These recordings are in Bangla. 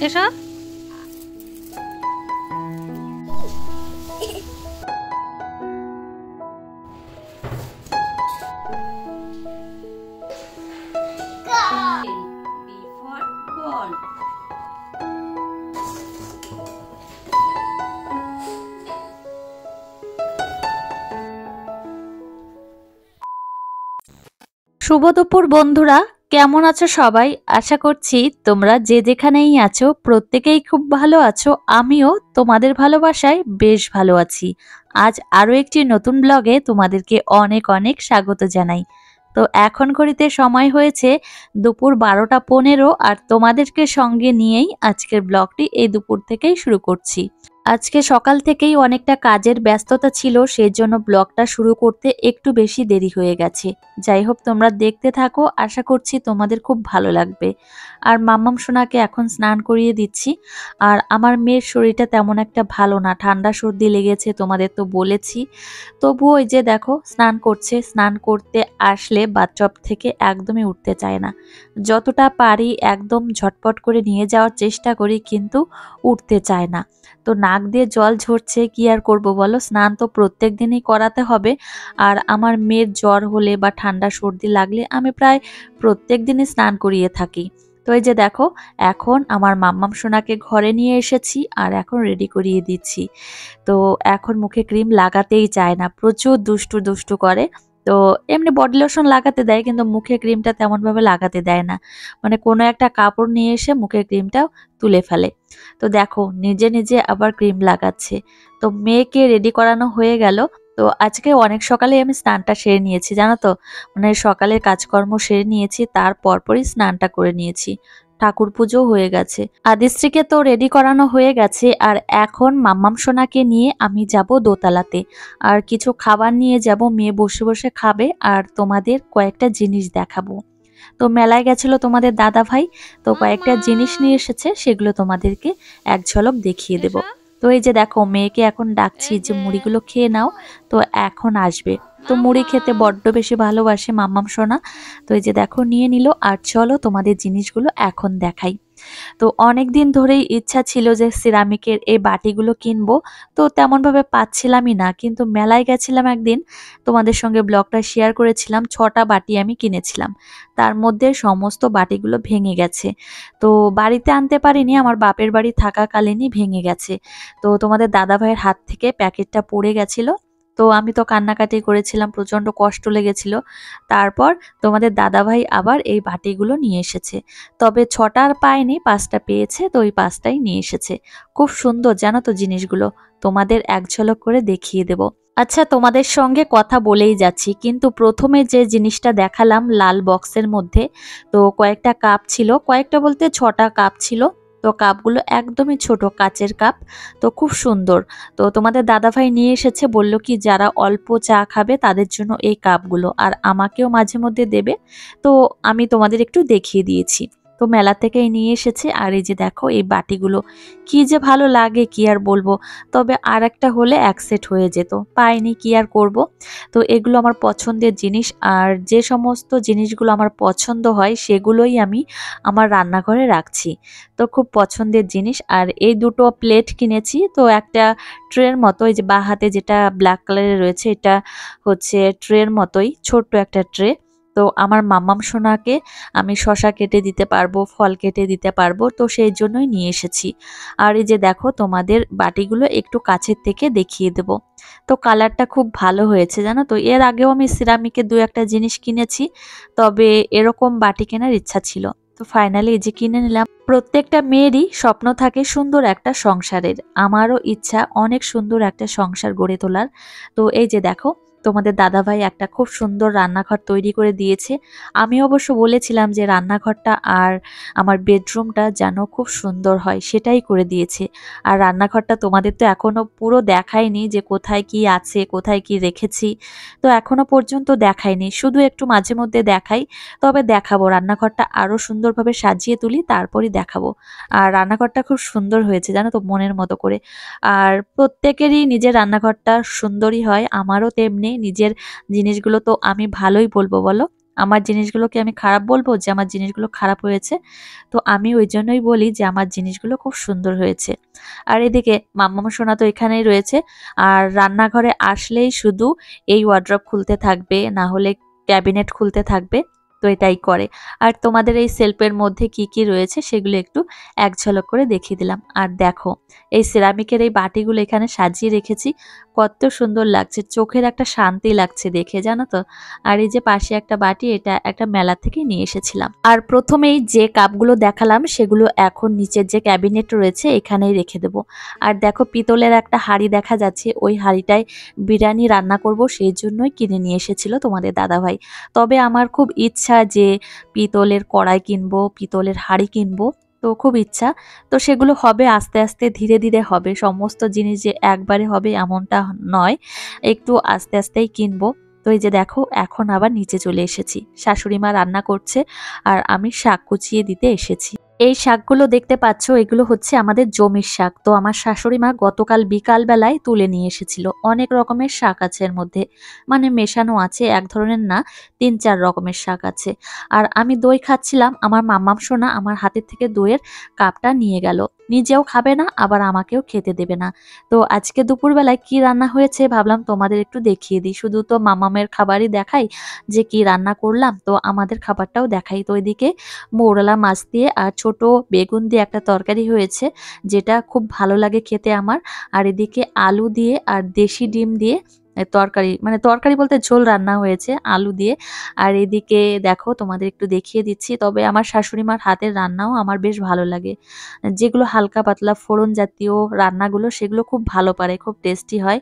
এসো। শুভ দুপুর বন্ধুরা, কেমন আছো সবাই? আশা করছি তোমরা যে যেখানেই আছো প্রত্যেকেই খুব ভালো আছো। আমিও তোমাদের ভালোবাসায় বেশ ভালো আছি। আজ আরো একটি নতুন ব্লগে তোমাদেরকে অনেক অনেক স্বাগত জানাই। তো এখন ঘড়িতে সময় হয়েছে দুপুর 12টা 15 আর তোমাদেরকে সঙ্গে নিয়েই আজকের ব্লগটি এই দুপুর থেকেই শুরু করছি। আজকে সকাল থেকেই অনেকটা কাজের ব্যস্ততা ছিল, সেই জন্য ব্লগটা শুরু করতে একটু বেশি দেরি হয়ে গেছে। যাই হোক, তোমরা দেখতে থাকো, আশা করছি তোমাদের খুব ভালো লাগবে। আর মাম্মাম সোনাকে এখন স্নান করিয়ে দিচ্ছি। আর আমার মেয়ের শরীরটা তেমন একটা ভালো না, ঠান্ডা সর্দি লেগেছে, তোমাদের তো বলেছি। তবুও ওই যে দেখো স্নান করছে, স্নান করতে আসলে বাথটব থেকে একদমই উঠতে চায় না। যতটা পারি একদম ঝটপট করে নিয়ে যাওয়ার চেষ্টা করি, কিন্তু উঠতে চায় না। তো নাক দিয়ে জল ঝরছে, কি আর করব বলো, স্নান তো প্রত্যেক দিনই করাতে হবে। আর আমার মেয়ের জ্বর হলে বা ঠান্ডা সর্দি লাগলে আমি প্রায় প্রত্যেক দিনই স্নান করিয়ে থাকি। তো এই যে দেখো, এখন আমার মাম্মাম সোনাকে ঘরে নিয়ে এসেছি আর এখন রেডি করিয়ে দিচ্ছি। তো এখন মুখে ক্রিম লাগাতেই চায় না, প্রচুর দুষ্টু দুষ্টু করে। তো এমনি বডি লোশন লাগাতে দেয়, কিন্তু মুখে ক্রিমটা তেমন ভাবে লাগাতে দেয় না। মানে কোনো একটা কাপড় নিয়ে এসে মুখে ক্রিমটা তুলে ফেলে। তো দেখো নিজে নিজে আবার ক্রিম লাগাচ্ছে। তো মেয়েকে রেডি করানো হয়ে গেল। তো আজকে অনেক সকালে আমি স্নানটা সেরে নিয়েছি, জানো তো, মানে সকালের কাজকর্ম সেরে নিয়েছি, তার পরপরই স্নানটা করে নিয়েছি। ঠাকুর পুজো হয়ে গেছে, আদিশ্রীকে তো রেডি করানো হয়ে গেছে। আর এখন মাম্মাম সোনাকে নিয়ে আমি যাব দোতলাতে, আর কিছু খাবার নিয়ে যাব, মেয়ে বসে বসে খাবে আর তোমাদের কয়েকটা জিনিস দেখাবো। তো মেলায় গেছিল তোমাদের দাদা ভাই, তো কয়েকটা জিনিস নিয়ে এসেছে, সেগুলো তোমাদেরকে এক ঝলক দেখিয়ে দেব। তো এই যে দেখো মেয়েকে এখন ডাকছি যে মুড়িগুলো খেয়ে নাও, তো এখন আসবে। তো মুড়ি খেতে বড্ড বেশি ভালোবাসে মাম্মাম সোনা। তো এই যে দেখো নিয়ে নিল, আর চলো তোমাদের জিনিসগুলো এখন দেখাই। তো অনেক দিন ধরেই ইচ্ছা ছিল যে সিরামিকের এই বাটিগুলো কিনবো, তো তেমন ভাবে পাচ্ছিলামই না। কিন্তু মেলায় গেছিলাম একদিন, তোমাদের সঙ্গে ব্লগটা শেয়ার করেছিলাম, 6টা বাটি আমি কিনেছিলাম। তার মধ্যে সমস্ত বাটিগুলো ভেঙে গেছে। তো বাড়িতে আনতে পারিনি, আমার বাপের বাড়ি থাকাকালীনই ভেঙে গেছে। তো তোমাদের দাদা ভাইয়ের হাত থেকে প্যাকেটটা পড়ে গেছিল। তো আমি তো কান্নাকাটি করেছিলাম, প্রচন্ড কষ্ট লেগেছিল। তারপর তোমাদের দাদাভাই আবার এই বাটিগুলো নিয়ে এসেছে। তবে 6টা আর পায়নি, 5টা পেয়েছে, তো ওই 5টাই নিয়ে এসেছে। খুব সুন্দর জানো তো জিনিসগুলো, তোমাদের এক ঝলক করে দেখিয়ে দেব। আচ্ছা, তোমাদের সঙ্গে কথা বলেই যাচ্ছি, কিন্তু প্রথমে যে জিনিসটা দেখালাম লাল বক্সের মধ্যে, তো কয়েকটা কাপ ছিল, কয়েকটা বলতে 6টা কাপ ছিল। তো কাপগুলো একদমই ছোট কাচের কাপ, তো খুব সুন্দর। তো তোমাদের দাদাভাই নিয়ে এসেছে, বলল কি যারা অল্প চা খাবে তাদের জন্য এই কাপগুলো, আর আমাকেও মাঝে মধ্যে দেবে। তো আমি তোমাদের একটু দেখিয়ে দিয়েছি। তো মেলা থেকেই নিয়ে এসেছে। আর এই যে দেখো এই বাটিগুলো কি যে ভালো লাগে কি আর বলবো। তবে আর একটা হলে এক সেট হয়ে যেত, পাইনি, কি আর করব। তো এগুলো আমার পছন্দের জিনিস, আর যে সমস্ত জিনিসগুলো আমার পছন্দ হয় সেগুলোই আমি আমার রান্নাঘরে রাখছি। তো খুব পছন্দের জিনিস। আর এই দুটো প্লেট কিনেছি, তো একটা ট্রের মতো, এই যে বাঁ হাতে যেটা ব্ল্যাক কালারের রয়েছে, এটা হচ্ছে ট্রের মতোই ছোট্ট একটা ট্রে। তো আমার মাম্মাম সোনাকে আমি শসা কেটে দিতে পারবো, ফল কেটে দিতে পারবো, তো সেই জন্যই নিয়ে এসেছি। আর এই যে দেখো তোমাদের বাটিগুলো একটু কাছের থেকে দেখিয়ে দেব। তো কালারটা খুব ভালো হয়েছে জানো তো। এর আগেও আমি সিরামিকের 2-1টা জিনিস কিনেছি, তবে এরকম বাটি কেনার ইচ্ছা ছিল। তো ফাইনালি এই যে কিনে নিলাম। প্রত্যেকটা মেয়েরই স্বপ্ন থাকে সুন্দর একটা সংসারের, আমারও ইচ্ছা অনেক সুন্দর একটা সংসার গড়ে তোলার। তো এই যে দেখো তোমাদের দাদাভাই একটা খুব সুন্দর রান্নাঘর তৈরি করে দিয়েছে। আমি অবশ্য বলেছিলাম যে রান্নাঘরটা আর আমার বেডরুমটা যেন খুব সুন্দর হয়, সেটাই করে দিয়েছে। আর রান্নাঘরটা তোমাদের তো এখনো পুরো দেখাইনি যে কোথায় কি আছে, কোথায় কি রেখেছি। তো এখনো পর্যন্ত দেখাইনি, শুধু একটু মাঝে মধ্যে দেখাই। তবে দেখাবো, রান্নাঘরটা আরো সুন্দরভাবে সাজিয়ে তুলি তারপরই দেখাবো। আর রান্নাঘরটা খুব সুন্দর হয়েছে জানো তো, মনের মতো করে। আর প্রত্যেকেরই নিজের রান্নাঘরটা সুন্দরই হয়, আমারও তেমনি। নিজের জিনিসগুলো তো আমি ভালোই বলবো বলো। আমার জিনিসগুলোকে আমি খারাপ বলবো যে আমার জিনিসগুলো খারাপ হয়েছে? তো আমি ওই জন্যই বলি যে আমার জিনিসগুলো খুব সুন্দর হয়েছে। আর এদিকে মাম্মাম সোনা তো এখানেই রয়েছে। আর রান্নাঘরে আসলেই শুধু এই ওয়ার্ড্রব খুলতে থাকবে, না হলে ক্যাবিনেট খুলতে থাকবে। তো এটাই করে। আর তোমাদের এই সেলফের মধ্যে কি কি রয়েছে সেগুলো একটু এক ঝলক করে দেখিয়ে দিলাম। আর দেখো এই সিরামিকের এই বাটিগুলো এখানে সাজিয়ে রেখেছি, কত সুন্দর লাগছে, চোখের একটা শান্তি লাগছে দেখে, জানো তো। আর এই যে পাশে একটা বাটি, এটা একটা মেলা থেকে নিয়ে এসেছিলাম। আর প্রথমেই যে কাপগুলো দেখালাম সেগুলো এখন নিচের যে ক্যাবিনেট রয়েছে এখানেই রেখে দেব। আর দেখো পিতলের একটা হাঁড়ি দেখা যাচ্ছে, ওই হাঁড়িটায় বিরিয়ানি রান্না করব, সেই জন্যই কিনে নিয়ে এসেছিল তোমাদের দাদাভাই। তবে আমার খুব ইচ্ছা যে পিতলের কড়াই কিনবো, পিতলের হাঁড়ি কিনবো, তো খুব ইচ্ছা। তো সেগুলো হবে আস্তে আস্তে, ধীরে ধীরে হবে, সমস্ত জিনিস যে একবারে হবে এমনটা নয়, একটু আস্তে আস্তেই কিনবো। তো এই যে দেখো এখন আবার নিচে চলে এসেছি, শাশুড়ি মা রান্না করছে আর আমি শাক কুচিয়ে দিতে এসেছি। এই শাকগুলো দেখতে পাচ্ছ, এগুলো হচ্ছে আমাদের জমির শাক। তো আমার শাশুড়ি মা গতকাল বিকাল বেলায় তুলে নিয়ে এসেছিল। অনেক রকমের শাক আছে এর মধ্যে, মানে মেশানো আছে, এক ধরনের না, 3-4 রকমের শাক আছে। আর আমি দই খাচ্ছিলাম, আমার মাম্মাম সোনা আমার হাতের থেকে দইয়ের কাপটা নিয়ে গেল, নিজেও খাবে না আবার আমাকেও খেতে দেবে না। তো আজকে দুপুরবেলায় কি রান্না হয়েছে ভাবলাম তোমাদের একটু দেখিয়ে দিই, শুধু তো মামামের খাবারই দেখাই যে কি রান্না করলাম, তো আমাদের খাবারটাও দেখাই। তো এদিকে মৌরলা মাছ দিয়ে আর ছোট বেগুন দিয়ে একটা তরকারি হয়েছে, যেটা খুব ভালো লাগে খেতে আমার। আর এদিকে আলু দিয়ে আর দেশি ডিম দিয়ে তরকারি, মানে তরকারি বলতে ঝোল রান্না হয়েছে আলু দিয়ে। আর এদিকে দেখো তোমাদের একটু দেখিয়ে দিচ্ছি, তবে আমার শাশুড়ি মার হাতের রান্নাও আমার বেশ ভালো লাগে। যেগুলো হালকা পাতলা ফোড়ন জাতীয় রান্নাগুলো সেগুলো খুব ভালো পারে, খুব টেস্টি হয়।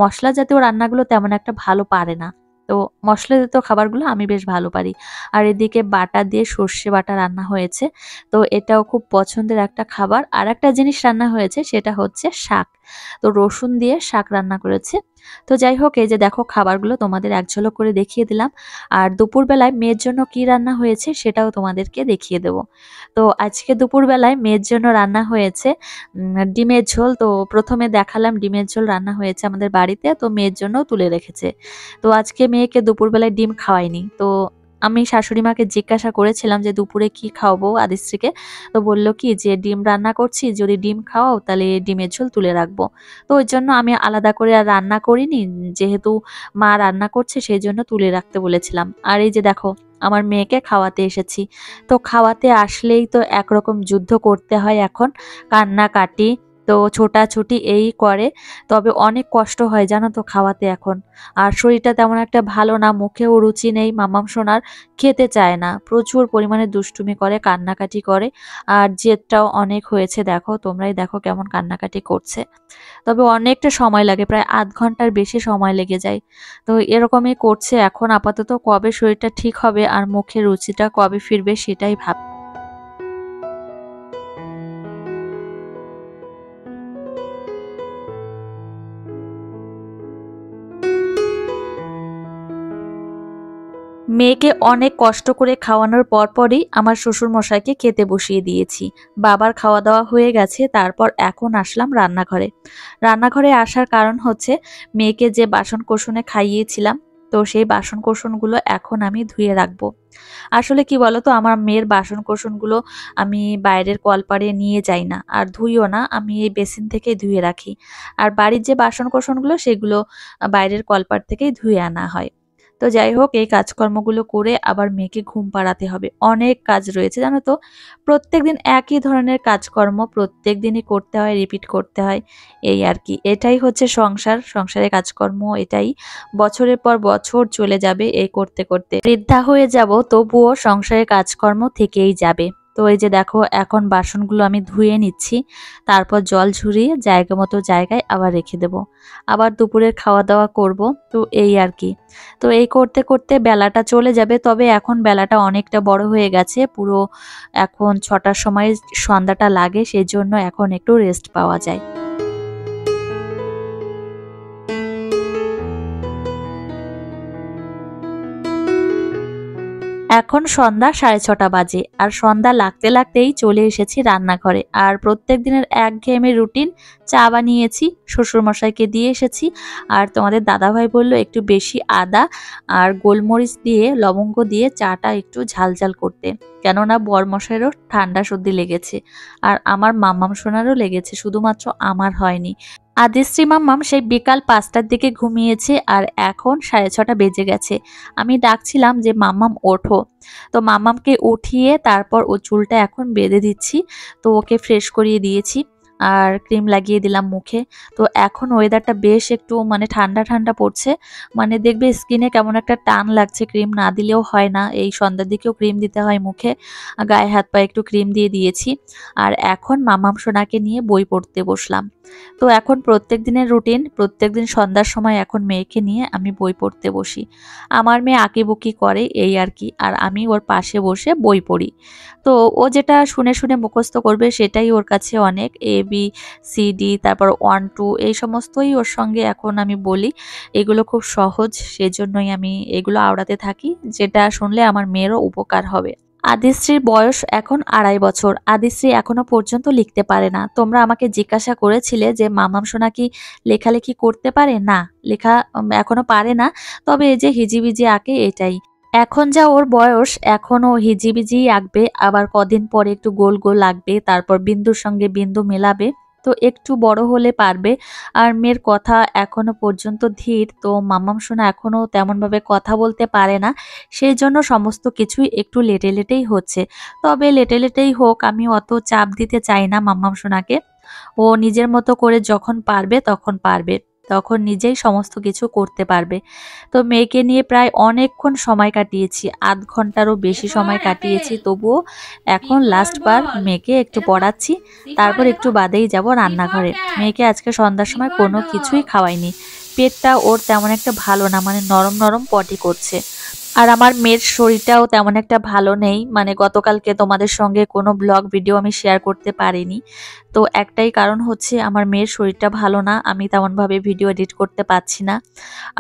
মশলা জাতীয় রান্নাগুলো তেমন একটা ভালো পারে না। তো মশলা জাতীয় খাবারগুলো আমি বেশ ভালো পারি। আর এদিকে বাটা দিয়ে সর্ষে বাটা রান্না হয়েছে, তো এটাও খুব পছন্দের একটা খাবার। আর একটা জিনিস রান্না হয়েছে সেটা হচ্ছে শাক, তো রসুন দিয়ে শাক রান্না করেছে। তো যাই হোক, এই যে দেখো খাবারগুলো তোমাদের এক ঝলক করে দেখিয়ে দিলাম। আর দুপুরবেলায় মেয়ের জন্য কি রান্না হয়েছে সেটাও তোমাদেরকে দেখিয়ে দেব। তো আজকে দুপুরবেলায় মেয়ের জন্য রান্না হয়েছে ডিমের ঝোল। তো প্রথমে দেখালাম ডিমের ঝোল রান্না হয়েছে আমাদের বাড়িতে, তো মেয়ের জন্যও তুলে রেখেছে। তো আজকে মেয়েকে দুপুরবেলায় ডিম খাওয়াইনি। তো আমি শাশুড়ি মাকে জিজ্ঞাসা করেছিলাম যে দুপুরে কি খাওয়াবো আদিশ্রীকে, তো বললো কি যে ডিম রান্না করছি, যদি ডিম খাওয়াও তাহলে ডিমের ঝোল তুলে রাখবো। তো ওই জন্য আমি আলাদা করে আর রান্না করিনি, যেহেতু মা রান্না করছে সেই জন্য তুলে রাখতে বলেছিলাম। আর এই যে দেখো আমার মেয়েকে খাওয়াতে এসেছি। তো খাওয়াতে আসলেই তো একরকম যুদ্ধ করতে হয় এখন, কান্নাকাটি, তো ছোটাছুটি এই করে। তবে অনেক কষ্ট হয় জানো তো খাওয়াতে এখন। আর শরীরটা তেমন একটা ভালো না, মুখেও রুচি নেই, মামাম সোনার খেতে চায় না, প্রচুর পরিমাণে দুষ্টুমি করে, কান্নাকাটি করে। আর জেদটাও অনেক হয়েছে, দেখো তোমরাই দেখো কেমন কান্নাকাটি করছে। তবে অনেকটা সময় লাগে, প্রায় আধ ঘন্টার বেশি সময় লেগে যায়। তো এরকমই করছে এখন আপাতত, কবে শরীরটা ঠিক হবে আর মুখের রুচিটা কবে ফিরবে সেটাই ভাব। মেয়েকে অনেক কষ্ট করে খাওয়ানোর পরপরই আমার শ্বশুর মশাইকে খেতে বসিয়ে দিয়েছি। বাবার খাওয়া দাওয়া হয়ে গেছে, তারপর এখন আসলাম রান্নাঘরে। রান্নাঘরে আসার কারণ হচ্ছে মেয়েকে যে বাসন কোসনে খাইয়েছিলাম, তো সেই বাসন কোসনগুলো এখন আমি ধুয়ে রাখবো। আসলে কি বলতো, আমার মেয়ের বাসন কোসনগুলো আমি বাইরের কলপারে নিয়ে যাই না আর ধুইও না, আমি এই বেসিন থেকেই ধুয়ে রাখি। আর বাড়ির যে বাসন কোসনগুলো সেগুলো বাইরের কলপার থেকেই ধুয়ে আনা হয়। তো যাই হোক, এই কাজকর্মগুলো করে আবার মেয়েকে ঘুম পাড়াতে হবে, অনেক কাজ রয়েছে জানো তো। প্রত্যেকদিন একই ধরনের কাজকর্ম প্রত্যেক দিনই করতে হয়, রিপিট করতে হয়, এই আর কি। এটাই হচ্ছে সংসার, সংসারের কাজকর্ম এটাই। বছরের পর বছর চলে যাবে এই করতে করতে, বৃদ্ধা হয়ে যাব তবুও সংসারের কাজকর্ম থেকেই যাবে। তো এই যে দেখো এখন বাসনগুলো আমি ধুয়ে নিচ্ছি, তারপর জল ঝরিয়ে জায়গা মতো জায়গায় আবার রেখে দেব। আবার দুপুরের খাওয়া দাওয়া করব, তো এই আর কি। তো এই করতে করতে বেলাটা চলে যাবে। তবে এখন বেলাটা অনেকটা বড় হয়ে গেছে, পুরো এখন 6টার সময় সন্ধ্যাটা লাগে, সেই জন্য এখন একটু রেস্ট পাওয়া যায়। এখন সন্ধ্যা 6:30 বাজে আর সন্ধ্যা লাগতে লাগতেই চলে এসেছি রান্নাঘরে। আর প্রত্যেক দিনের একঘেয়েমি রুটিন, চা বানিয়েছি, শ্বশুরমশাইকে দিয়ে এসেছি। আর তোমাদের দাদাভাই বলল একটু বেশি আদা আর গোলমরিচ দিয়ে লবঙ্গ দিয়ে চাটা একটু ঝালঝাল করতে, কেননা বরমশাইয়েরও ঠান্ডা সর্দি লেগেছে আর আমার মাম্মাম সোনারও লেগেছে, শুধুমাত্র আমার হয়নি। আদিশ্রী মাম্মাম সেই বিকাল 5টার দিকে ঘুমিয়েছে আর এখন 6:30 বেজে গেছে। আমি ডাকছিলাম যে মাম্মাম ওঠো, তো মাম্মামকে উঠিয়ে তারপর ও চুলটা এখন বেঁধে দিচ্ছি। তো ওকে ফ্রেশ করিয়ে দিয়েছি আর ক্রিম লাগিয়ে দিলাম মুখে। তো এখন ওয়েদারটা বেশ একটু মানে ঠান্ডা ঠান্ডা পড়ছে, মানে দেখবে স্কিনে কেমন একটা টান লাগছে, ক্রিম না দিলেও হয় না। এই সন্ধ্যার দিকেও ক্রিম দিতে হয় মুখে, গায়ে হাত পায়ে একটু ক্রিম দিয়ে দিয়েছি। আর এখন মাম্মাম সোনাকে নিয়ে বই পড়তে বসলাম। তো এখন প্রত্যেক দিনের রুটিন, প্রত্যেক দিন সন্ধ্যার সময় এখন মেয়েকে নিয়ে আমি বই পড়তে বসি। আমার মেয়ে আঁকিবুকি করে এই আর কি, আর আমি ওর পাশে বসে বই পড়ি। তো ও যেটা শুনে শুনে মুখস্থ করবে সেটাই ওর কাছে অনেক, ABCD তারপর 1 2 এই সমস্তই ওর সঙ্গে এখন আমি বলি। এগুলো খুব সহজ, সেজন্যই আমি এগুলো আওড়াতে থাকি, যেটা শুনলে আমার মেয়েরও উপকার হবে। আদিশ্রীর বয়স এখন 2.5 বছর। আদিশ্রী এখনো পর্যন্ত লিখতে পারে না। তোমরা আমাকে জিজ্ঞাসা করেছিলে যে মামাম সোনা কি লেখালেখি করতে পারে? না, লেখা এখনো পারে না, তবে এই যে হিজিবিজি আঁকে এটাই। এখন যা ওর বয়স, এখনো হিজিবিজি আঁকবে, আবার কদিন পরে একটু গোল গোল আঁকবে, তারপর বিন্দুর সঙ্গে বিন্দু মেলাবে। তো একটু বড় হলে পারবে। আর মেয়ের কথা এখনো পর্যন্ত ধীর, তো মাম্মাম সোনা এখনো তেমন ভাবে কথা বলতে পারে না, সেই জন্য সমস্ত কিছুই একটু লেটে লেটেই হচ্ছে। তবে লেটে লেটেই হোক, আমি অত চাপ দিতে চাই না মাম্মাম সোনাকে। ও নিজের মতো করে যখন পারবে তখন পারবে, তখন নিজেই সমস্ত কিছু করতে পারবে। তো মেয়েকে নিয়ে প্রায় অনেকক্ষণ সময় কাটিয়েছি, আধ ঘন্টারও বেশি সময় কাটিয়েছি। তবুও এখন লাস্ট বার মেয়েকে একটু পড়াচ্ছি, তারপর একটু বাদেই যাব রান্নাঘরে। মেয়েকে আজকে সন্ধ্যার সময় কোনো কিছুই খাওয়াইনি, পেটটা ওর তেমন একটা ভালো না, মানে নরম নরম পটি করছে। আর আমার মেয়ের শরীরটাও তেমন একটা ভালো নেই, মানে গতকালকে তোমাদের সঙ্গে কোনো ব্লগ ভিডিও আমি শেয়ার করতে পারিনি। তো একটাই কারণ হচ্ছে আমার মেয়ের শরীরটা ভালো না, আমি তেমনভাবে ভিডিও এডিট করতে পারছি না।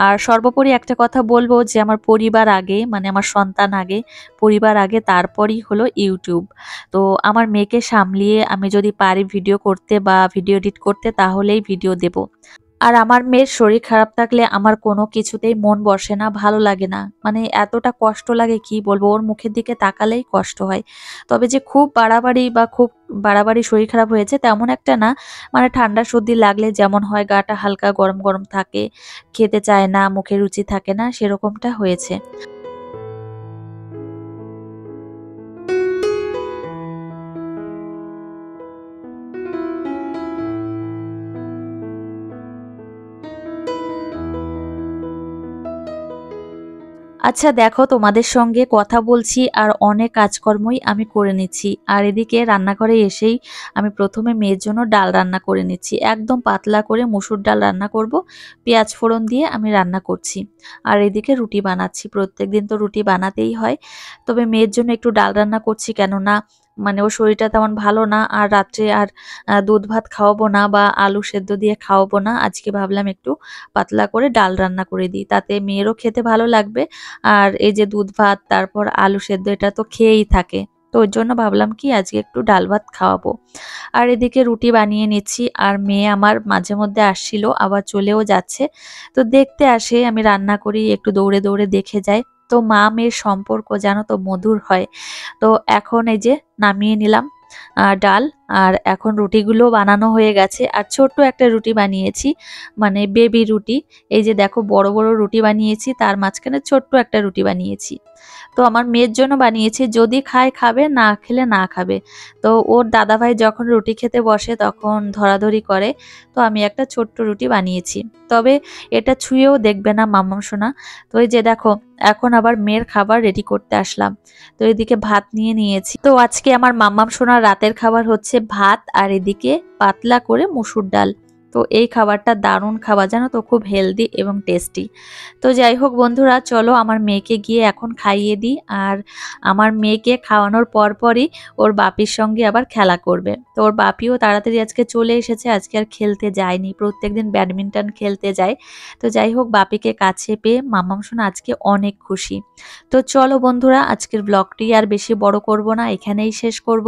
আর সর্বোপরি একটা কথা বলবো যে আমার পরিবার আগে, মানে আমার সন্তান আগে, পরিবার আগে, তারপরই হলো ইউটিউব। তো আমার মেয়েকে সামলিয়ে আমি যদি পারি ভিডিও করতে বা ভিডিও এডিট করতে, তাহলেই ভিডিও দেব। আর আমার মেয়ের শরীর খারাপ থাকলে আমার কোনো কিছুতেই মন বসে না, ভালো লাগে না, মানে এতটা কষ্ট লাগে কি বলবো, ওর মুখের দিকে তাকালেই কষ্ট হয়। তবে যে খুব বাড়াবাড়ি বা খুব বাড়াবাড়ি শরীর খারাপ হয়েছে তেমন একটা না, মানে ঠান্ডা সর্দি লাগলে যেমন হয়, গাটা হালকা গরম গরম থাকে, খেতে চায় না, মুখে রুচি থাকে না, সেরকমটা হয়েছে। আচ্ছা দেখো, তোমাদের সঙ্গে কথা বলছি আর অনেক কাজকর্মই আমি করে নিচ্ছি, আর এদিকে রান্নাঘরে এসেই আমি প্রথমে মেয়ের জন্য ডাল রান্না করে নিচ্ছি। একদম পাতলা করে মুসুর ডাল রান্না করব, পেঁয়াজ ফোড়ন দিয়ে আমি রান্না করছি। আর এদিকে রুটি বানাচ্ছি, প্রত্যেকদিন তো রুটি বানাতেই হয়, তবে মেয়ের জন্য একটু ডাল রান্না করছি, কেননা মানে ওর শরীরটা তেমন ভালো না, আর রাত্রে আর দুধ ভাত খাওয়াবো না বা আলু সেদ্ধ দিয়ে খাওয়াবো না। আজকে ভাবলাম একটু পাতলা করে ডাল রান্না করে দিই, তাতে মেয়েরও খেতে ভালো লাগবে। আর এই যে দুধ ভাত তারপর আলু সেদ্ধ এটা তো খেয়েই থাকে, তো ওর জন্য ভাবলাম কি আজকে একটু ডাল ভাত খাওয়াবো। আর এদিকে রুটি বানিয়ে নিচ্ছি, আর মেয়ে আমার মাঝে মধ্যে আসছিল, আবার চলেও যাচ্ছে। তো দেখতে আসে আমি রান্না করি, একটু দৌড়ে দৌড়ে দেখে যায়। তো মা মেয়ের সম্পর্ক জানো তো মধুর হয়। তো এখন এই যে নামিয়ে নিলাম ডাল, আর এখন রুটিগুলো বানানো হয়ে গেছে। আর ছোট্ট একটা রুটি বানিয়েছি, মানে বেবি রুটি। এই যে দেখো, বড় বড় রুটি বানিয়েছি, তার মাঝখানে ছোট্ট একটা রুটি বানিয়েছি। তো আমার মেয়ের জন্য বানিয়েছি, যদি খায় খাবে, না খেলে না খাবে। তো ওর দাদাভাই যখন রুটি খেতে বসে তখন ধরাধরি করে, তো আমি একটা ছোট্ট রুটি বানিয়েছি। তবে এটা ছুঁয়েও দেখবে না মাম্মাম সোনা। তো এই যে দেখো, এখন আবার মেয়ের খাবার রেডি করতে আসলাম। তো এদিকে ভাত নিয়ে নিয়েছি। তো আজকে আমার মাম্মাম সোনার রাতের খাবার হচ্ছে ভাত, আর এদিকে পাতলা করে মসুর ডাল। তো এই খাবারটা দারুণ খাবার, জানো তো, খুব হেলদি এবং টেস্টি। তো যাই হোক বন্ধুরা, চলো আমার মেয়েকে গিয়ে এখন খাইয়ে দিই। আর আমার মেয়েকে খাওয়ানোর পরপরই ওর বাপির সঙ্গে আবার খেলা করবে। তো ওর বাপিও তাড়াতাড়ি আজকে চলে এসেছে, আজকে আর খেলতে যায়নি, প্রত্যেকদিন ব্যাডমিন্টন খেলতে যায়। তো যাই হোক, বাপিকে কাছে পেয়ে মাম্মাম সোনা আজকে অনেক খুশি। তো চলো বন্ধুরা, আজকের ব্লগটি আর বেশি বড় করব না, এখানেই শেষ করব।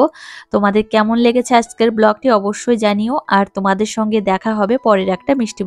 তোমাদের কেমন লেগেছে আজকের ব্লগটি অবশ্যই জানিও, আর তোমাদের সঙ্গে দেখা হবে পরের একটা মিষ্টি